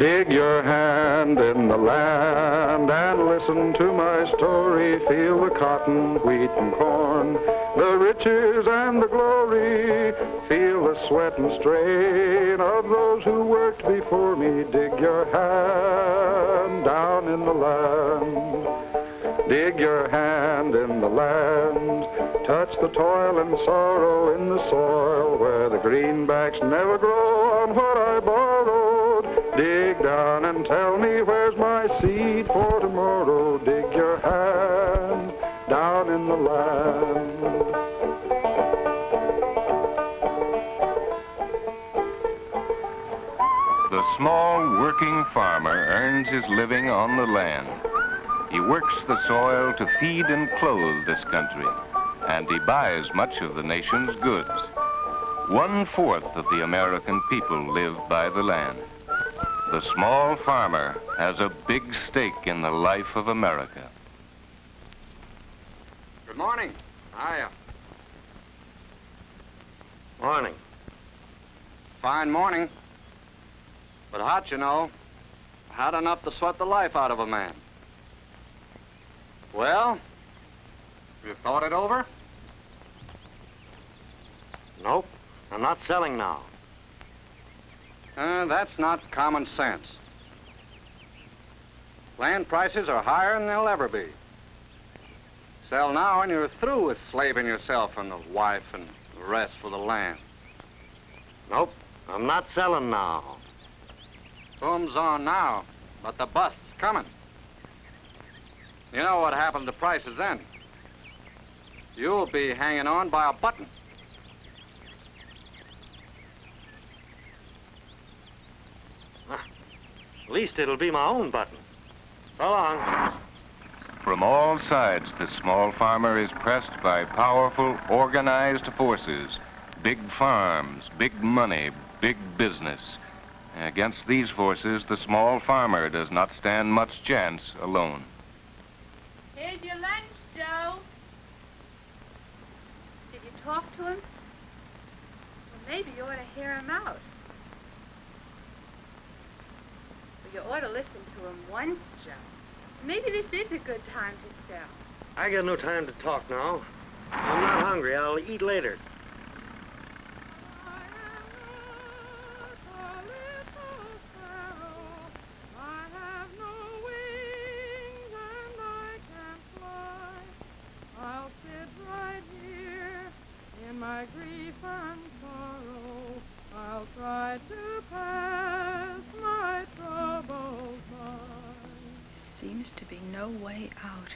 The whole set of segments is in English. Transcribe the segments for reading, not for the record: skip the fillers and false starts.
Dig your hand in the land and listen to my story. Feel the cotton, wheat, and corn, the riches and the glory. Feel the sweat and strain of those who worked before me. Dig your hand down in the land. Dig your hand in the land. Touch the toil and sorrow in the soil where the greenbacks never grow on what I borrowed. Dig down and tell me where's my seed for tomorrow. Dig your hand down in the land. The small working farmer earns his living on the land. He works the soil to feed and clothe this country, and he buys much of the nation's goods. 1/4 of the American people live by the land. The small farmer has a big stake in the life of America. Good morning. Hiya. Morning. Fine morning. But hot, you know. Hot enough to sweat the life out of a man. Well, you thought it over? Nope, I'm not selling now. That's not common sense. Land prices are higher than they'll ever be. Sell now and you're through with slaving yourself and the wife and the rest for the land. Nope, I'm not selling now. Boom's on now, but the bust's coming. You know what happened to prices then? You'll be hanging on by a button. At least it'll be my own button. So long. From all sides, the small farmer is pressed by powerful, organized forces. Big farms, big money, big business. Against these forces, the small farmer does not stand much chance alone. Here's your lunch, Joe. Did you talk to him? Well, maybe you ought to hear him out. Well, you ought to listen to him once, Joe. Maybe this is a good time to sell. I got no time to talk now. I'm not hungry. I'll eat later. My grief and sorrow, I'll try to pass my troubles by. There seems to be no way out.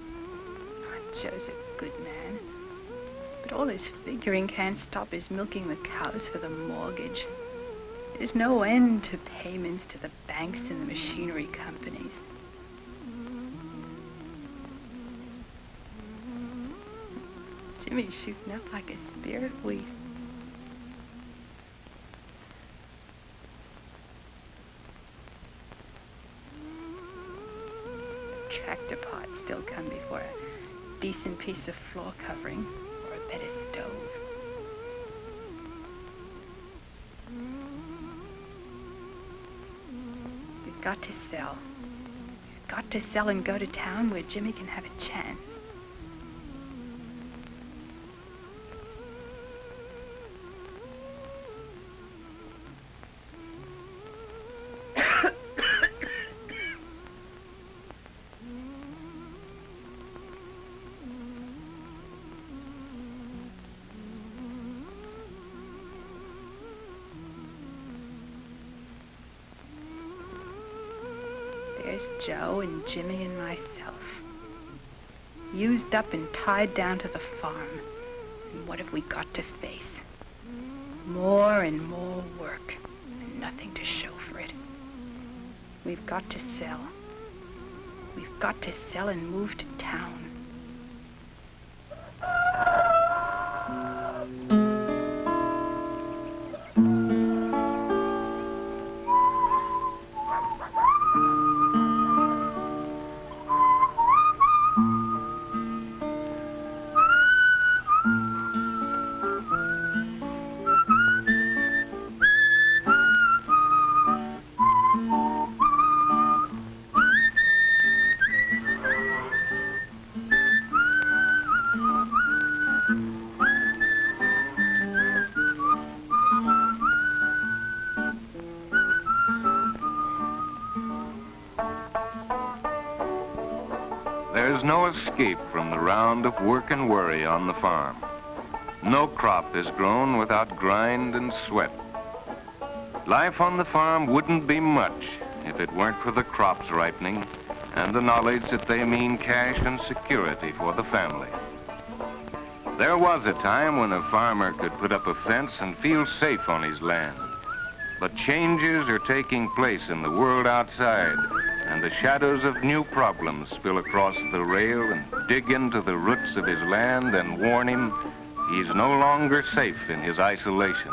Oh, Joe's a good man, but all his figuring can't stop his milking the cows for the mortgage. There's no end to payments to the banks and the machinery companies. Jimmy's shooting up like a spirit wheat. Tractor parts still come before a decent piece of floor covering or a better stove. We've got to sell. We've got to sell and go to town where Jimmy can have a chance. There's Joe and Jimmy and myself. Used up and tied down to the farm. And what have we got to face? More and more work, and nothing to show for it. We've got to sell. We've got to sell and move to town. There's no escape from the round of work and worry on the farm. No crop is grown without grind and sweat. Life on the farm wouldn't be much if it weren't for the crops ripening and the knowledge that they mean cash and security for the family. There was a time when a farmer could put up a fence and feel safe on his land. But changes are taking place in the world outside, and the shadows of new problems spill across the rail and dig into the roots of his land and warn him he's no longer safe in his isolation.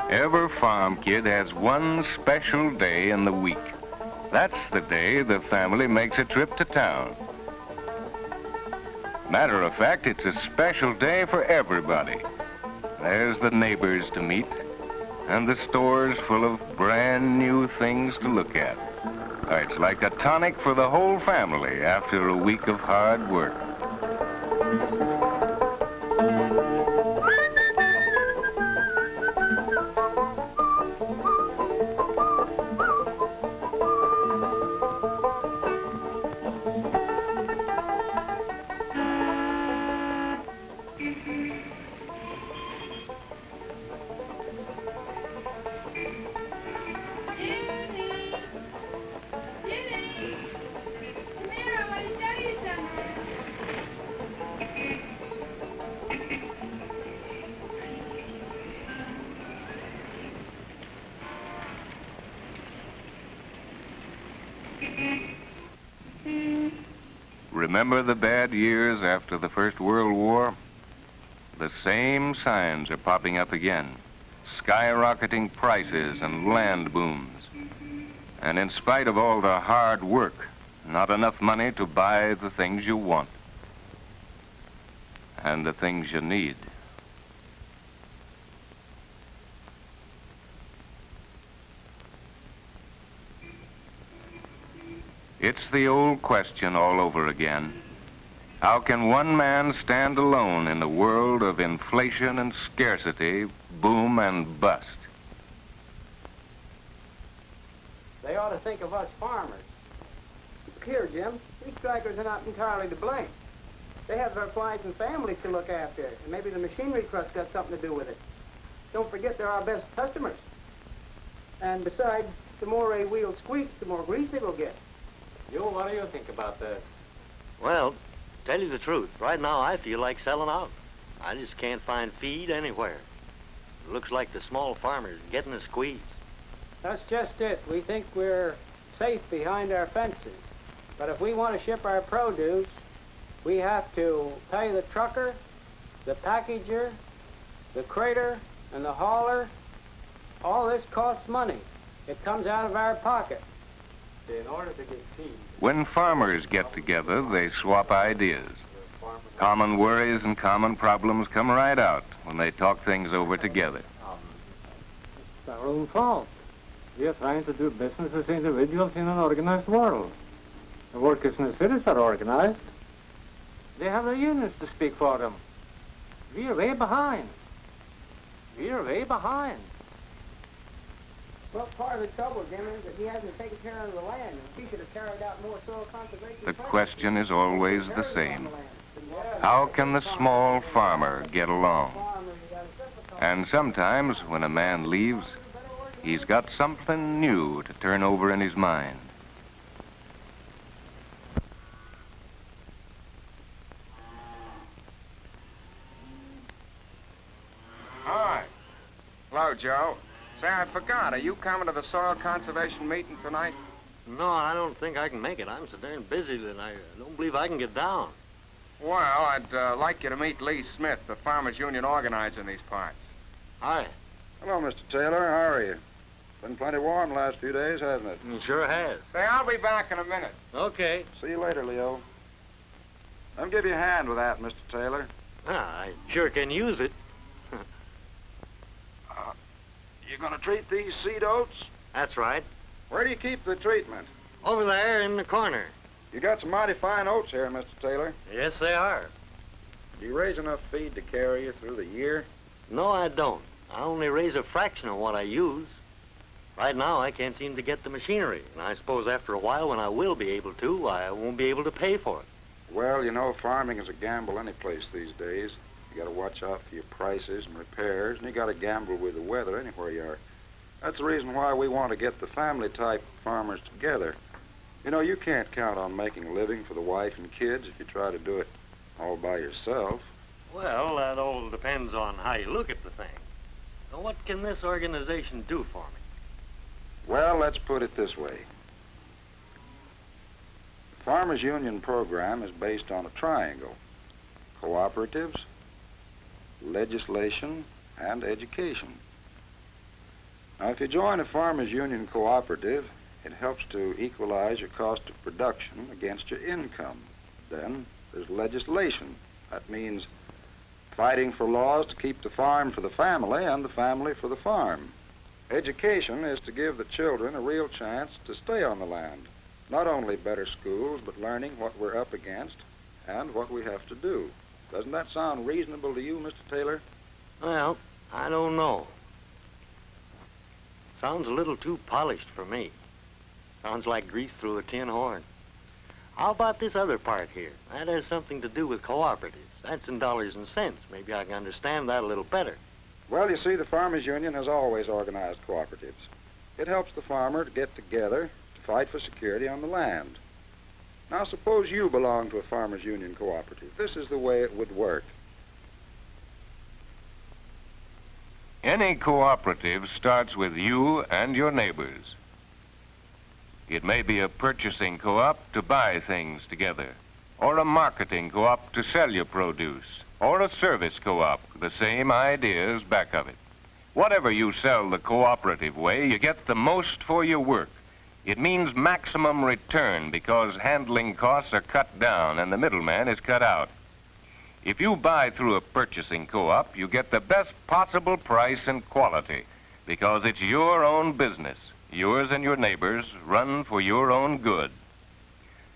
Every farm kid has one special day in the week. That's the day the family makes a trip to town. Matter of fact, it's a special day for everybody. There's the neighbors to meet, and the stores full of brand new things to look at. It's like a tonic for the whole family after a week of hard work. Remember the bad years after the First World War? The same signs are popping up again. Skyrocketing prices and land booms. And in spite of all the hard work, not enough money to buy the things you want and the things you need. It's the old question all over again. How can one man stand alone in a world of inflation and scarcity, boom and bust? They ought to think of us farmers. Here, Jim, these strikers are not entirely to blame. They have their wives and families to look after, and maybe the machinery trust got something to do with it. Don't forget they're our best customers. And besides, the more a wheel squeaks, the more grease it will get. Joe, what do you think about that? Well, tell you the truth, right now I feel like selling out. I just can't find feed anywhere. It looks like the small farmers are getting a squeeze. That's just it. We think we're safe behind our fences. But if we want to ship our produce, we have to pay the trucker, the packager, the crater, and the hauler. All this costs money. It comes out of our pocket. In order to get feed. When farmers get together, they swap ideas. Common worries and common problems come right out when they talk things over together. It's our own fault. We are trying to do business as individuals in an organized world. The workers in the cities are organized. They have their unions to speak for them. We are way behind. We are way behind. Well, part of the trouble, Jim, is that he hasn't taken care of the land. If he should have carried out more soil conservation. The question is always the same. How can the small farmer get along? And sometimes when a man leaves, he's got something new to turn over in his mind. Hi. Hello, Joe. Say, I forgot. Are you coming to the soil conservation meeting tonight? No, I don't think I can make it. I'm so darn busy that I don't believe I can get down. Well, I'd like you to meet Lee Smith, the Farmers Union organizer in these parts. Hi. Hello, Mr. Taylor. How are you? Been plenty warm the last few days, hasn't it? It sure has. Say, I'll be back in a minute. Okay. See you later, Leo. I'll give you a hand with that, Mr. Taylor. I sure can use it. You gonna treat these seed oats? That's right. Where do you keep the treatment? Over there in the corner. You got some mighty fine oats here, Mr. Taylor. Yes, they are. Do you raise enough feed to carry you through the year? No, I don't. I only raise a fraction of what I use. Right now, I can't seem to get the machinery, and I suppose after a while, when I will be able to, I won't be able to pay for it. Well, you know, farming is a gamble any place these days. You got to watch out for your prices and repairs, and you got to gamble with the weather anywhere you are. That's the reason why we want to get the family-type farmers together. You know, you can't count on making a living for the wife and kids if you try to do it all by yourself. Well, that all depends on how you look at the thing. Now, what can this organization do for me? Well, let's put it this way. The Farmers Union program is based on a triangle: cooperatives, legislation, and education. Now, if you join a Farmers Union cooperative, it helps to equalize your cost of production against your income. Then there's legislation. That means fighting for laws to keep the farm for the family and the family for the farm. Education is to give the children a real chance to stay on the land. Not only better schools, but learning what we're up against and what we have to do. Doesn't that sound reasonable to you, Mr. Taylor? Well, I don't know. Sounds a little too polished for me. Sounds like grease through a tin horn. How about this other part here? That has something to do with cooperatives. That's in dollars and cents. Maybe I can understand that a little better. Well, you see, the Farmers Union has always organized cooperatives. It helps the farmer to get together to fight for security on the land. Now, suppose you belong to a Farmers Union cooperative. This is the way it would work. Any cooperative starts with you and your neighbors. It may be a purchasing co-op to buy things together, or a marketing co-op to sell your produce, or a service co-op, the same ideas back of it. Whatever you sell the cooperative way, you get the most for your work. It means maximum return because handling costs are cut down and the middleman is cut out. If you buy through a purchasing co-op, you get the best possible price and quality because it's your own business, yours and your neighbors, run for your own good.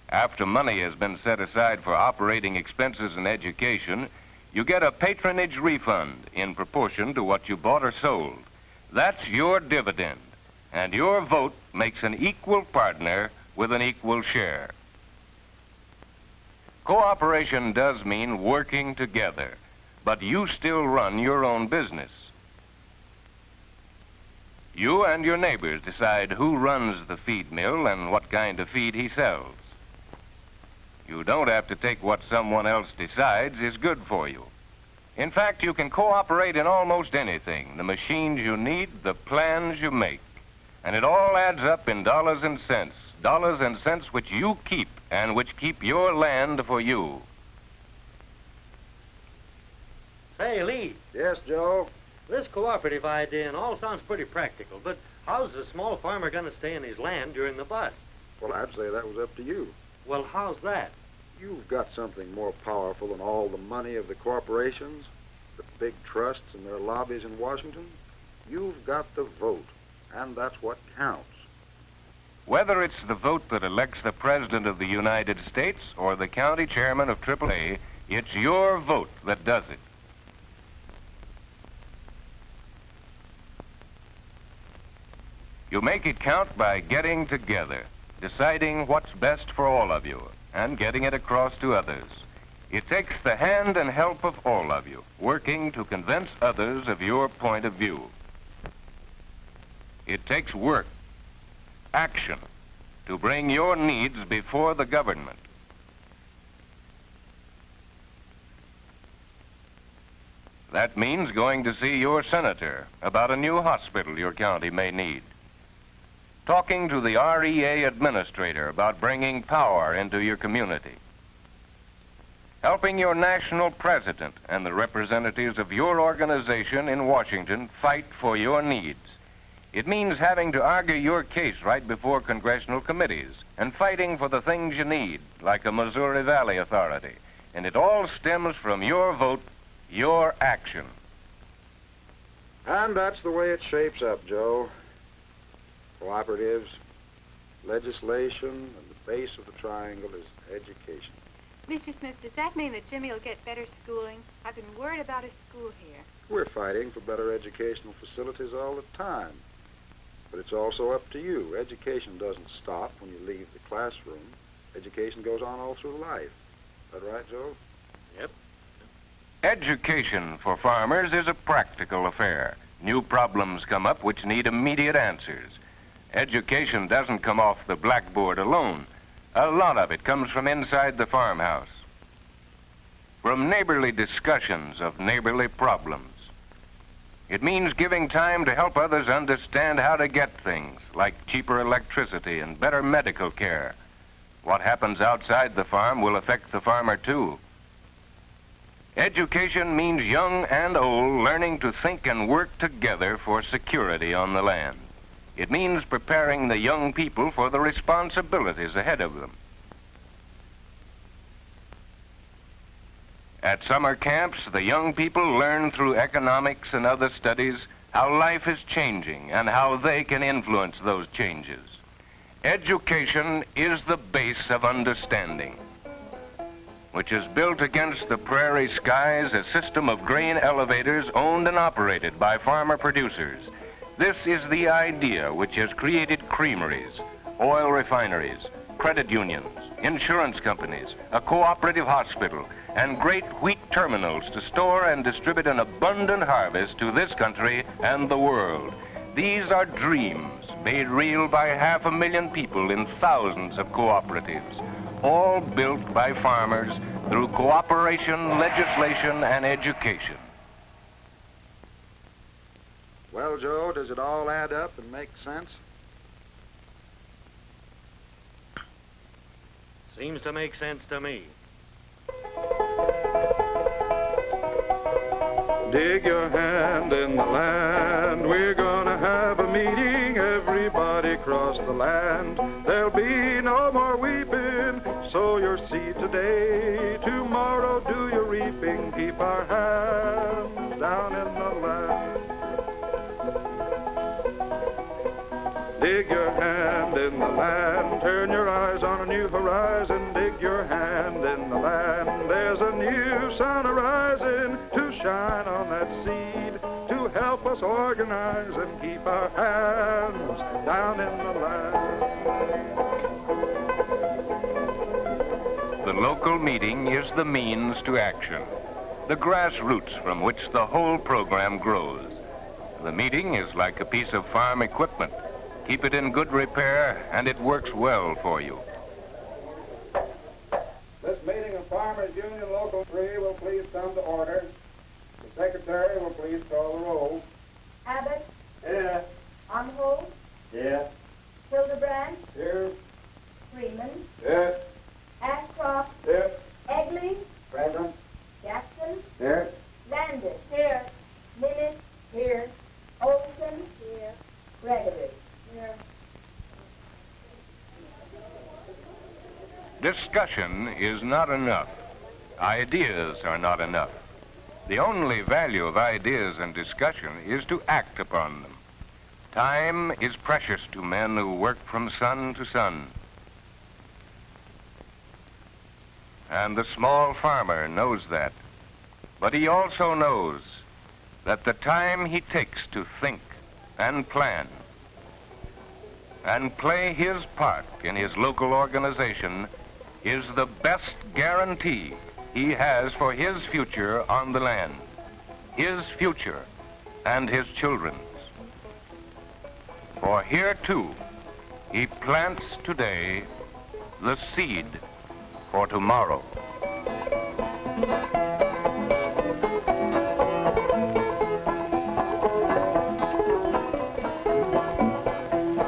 After money has been set aside for operating expenses and education, you get a patronage refund in proportion to what you bought or sold. That's your dividend, and your vote makes an equal partner with an equal share. Cooperation does mean working together, but you still run your own business. You and your neighbors decide who runs the feed mill and what kind of feed he sells. You don't have to take what someone else decides is good for you. In fact, you can cooperate in almost anything, the machines you need, the plans you make. And it all adds up in dollars and cents which you keep and which keep your land for you. Say, Lee. Yes, Joe? This cooperative idea and all sounds pretty practical, but how's the small farmer going to stay in his land during the bust? Well, I'd say that was up to you. Well, how's that? You've got something more powerful than all the money of the corporations, the big trusts and their lobbies in Washington. You've got the vote, and that's what counts. Whether it's the vote that elects the President of the United States or the county chairman of AAA, it's your vote that does it. You make it count by getting together, deciding what's best for all of you, and getting it across to others. It takes the hand and help of all of you, working to convince others of your point of view. It takes work, action, to bring your needs before the government. That means going to see your senator about a new hospital your county may need. Talking to the REA administrator about bringing power into your community. Helping your national president and the representatives of your organization in Washington fight for your needs. It means having to argue your case right before congressional committees and fighting for the things you need, like a Missouri Valley Authority. And it all stems from your vote, your action. And that's the way it shapes up, Joe. Cooperatives, legislation, and the base of the triangle is education. Mr. Smith, does that mean that Jimmy will get better schooling? I've been worried about his school here. We're fighting for better educational facilities all the time. But it's also up to you. Education doesn't stop when you leave the classroom. Education goes on all through life. Is that right, Joe? Yep. Education for farmers is a practical affair. New problems come up which need immediate answers. Education doesn't come off the blackboard alone. A lot of it comes from inside the farmhouse. From neighborly discussions of neighborly problems. It means giving time to help others understand how to get things, like cheaper electricity and better medical care. What happens outside the farm will affect the farmer too. Education means young and old learning to think and work together for security on the land. It means preparing the young people for the responsibilities ahead of them. At summer camps, the young people learn through economics and other studies how life is changing and how they can influence those changes. Education is the base of understanding, which is built against the prairie skies, a system of grain elevators owned and operated by farmer producers. This is the idea which has created creameries, oil refineries, credit unions, insurance companies, a cooperative hospital, and great wheat terminals to store and distribute an abundant harvest to this country and the world. These are dreams made real by 500,000 people in thousands of cooperatives, all built by farmers through cooperation, legislation, and education. Well, Joe, does it all add up and make sense? Seems to make sense to me. Dig your hand in the land. We're gonna have a meeting. Everybody cross the land. There'll be no more weeping. Sow your seed today. Tomorrow do your reaping. Keep our hands down in the land. Dig your hand in the land. Turn your eyes on a new horizon. Dig your hand in the land. There's a new sun arising to shine on that seed, to help us organize and keep our hands down in the land. The local meeting is the means to action, the grassroots from which the whole program grows. The meeting is like a piece of farm equipment. Keep it in good repair, and it works well for you. This meeting of Farmers Union Local 3 will please come to order. The secretary will please call the roll. Abbott. Here. Umhold. Here. Hildebrand. Here. Freeman. Here. Ashcroft. Here. Egley. Present. Jackson. Here. Landis. Here. Nimitz. Here. Olson. Here. Gregory. Here. Discussion is not enough. Ideas are not enough. The only value of ideas and discussion is to act upon them. Time is precious to men who work from sun to sun. And the small farmer knows that. But he also knows that the time he takes to think and plan and play his part in his local organization is the best guarantee he has for his future on the land, his future and his children's. For here, too, he plants today the seed for tomorrow.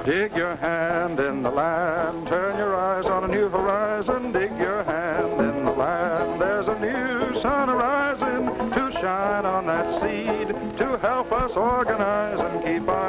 Dig your hand in the land, turn your eyes on a new horizon. Dig your hand in the land, there's a new sun arising to shine on that seed, to help us organize and keep our